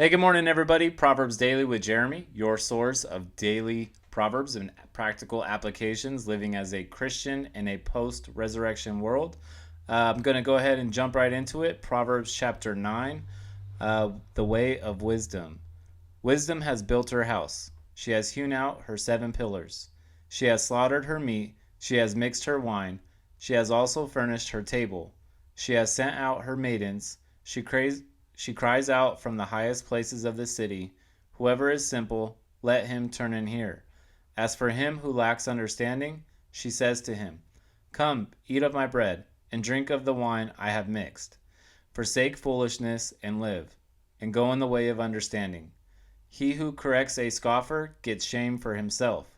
Hey, good morning, everybody. Proverbs Daily with Jeremy, your source of daily proverbs and practical applications living as a Christian in a post resurrection world. I'm going to go ahead and jump right into it. Proverbs chapter 9, the way of wisdom. Wisdom has built her house. She has hewn out her 7 pillars. She has slaughtered her meat. She has mixed her wine. She has also furnished her table. She has sent out her maidens. She cries out from the highest places of the city, "Whoever is simple, let him turn and hear." As for him who lacks understanding, she says to him, "Come, eat of my bread, and drink of the wine I have mixed. Forsake foolishness and live, and go in the way of understanding. He who corrects a scoffer gets shame for himself,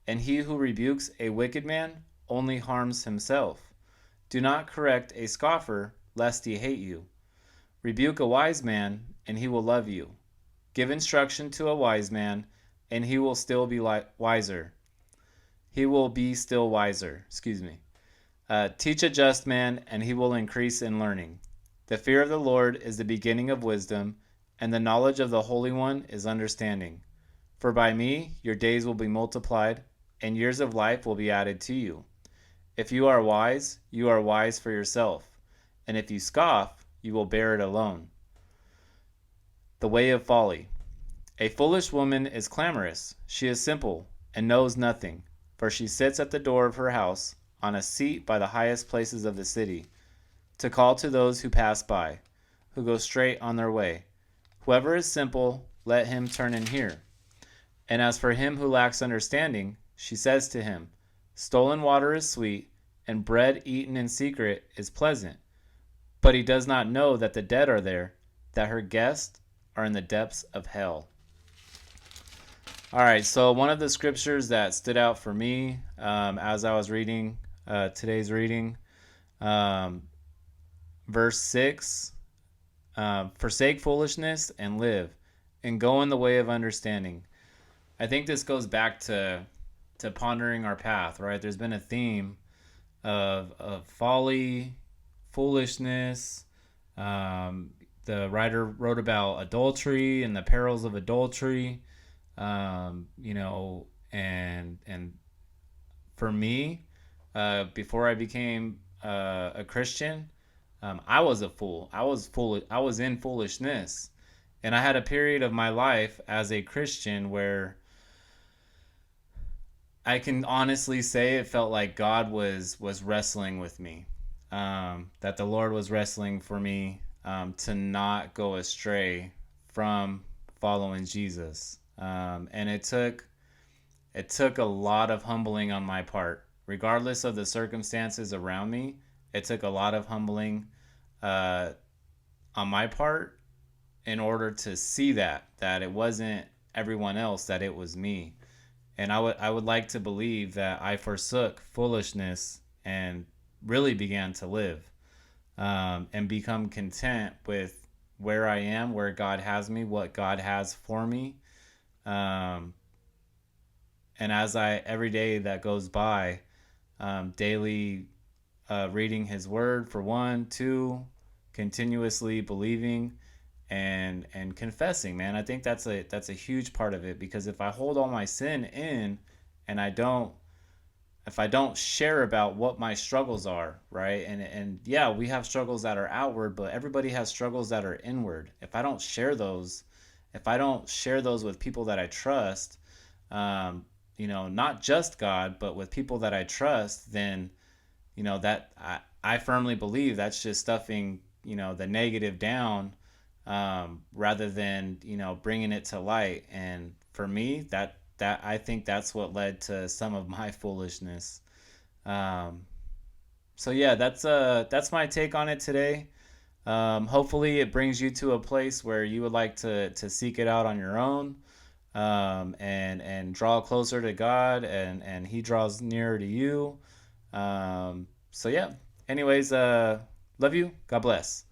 and he who rebukes a wicked man only harms himself. Do not correct a scoffer, lest he hate you. Rebuke a wise man, and he will love you. Give instruction to a wise man, and he will still be wiser. He will be still wiser. Teach a just man, and he will increase in learning. The fear of the Lord is the beginning of wisdom, and the knowledge of the Holy One is understanding. For by me your days will be multiplied, and years of life will be added to you. If you are wise for yourself, and if you scoff, you will bear it alone. The way of folly. A foolish woman is clamorous. She is simple and knows nothing, for she sits at the door of her house, on a seat by the highest places of the city, to call to those who pass by, who go straight on their way. Whoever is simple, let him turn and hear. And as for him who lacks understanding, she says to him, "Stolen water is sweet, and bread eaten in secret is pleasant." But he does not know that the dead are there, that her guests are in the depths of hell. All right, so one of the scriptures that stood out for me as I was reading today's reading, verse 6, forsake foolishness and live, and go in the way of understanding. I think this goes back to pondering our path, right? There's been a theme of folly, foolishness. The writer wrote about adultery and the perils of adultery. And for me, before I became a Christian, I was a fool. I was in foolishness, and I had a period of my life as a Christian where I can honestly say it felt like God was wrestling with me, that the Lord was wrestling for me to not go astray from following Jesus. And it took a lot of humbling on my part, regardless of the circumstances around me. It took a lot of humbling on my part in order to see that it wasn't everyone else, that it was me. And I would like to believe that I forsook foolishness and really began to live, and become content with where I am, where God has me, what God has for me. And as every day that goes by, daily reading His Word for one, two, continuously believing and confessing, man. I think that's a huge part of it, because if I hold all my sin in and if I don't share about what my struggles are, right? And yeah, we have struggles that are outward, but everybody has struggles that are inward. If I don't share those with people that I trust, not just God, but with people that I trust, then that I firmly believe that's just stuffing the negative down, rather than bringing it to light. And for me, that I think that's what led to some of my foolishness. So yeah, that's my take on it today. Hopefully it brings you to a place where you would like to seek it out on your own, and draw closer to God, and He draws nearer to you. So yeah, anyways, love you. God bless.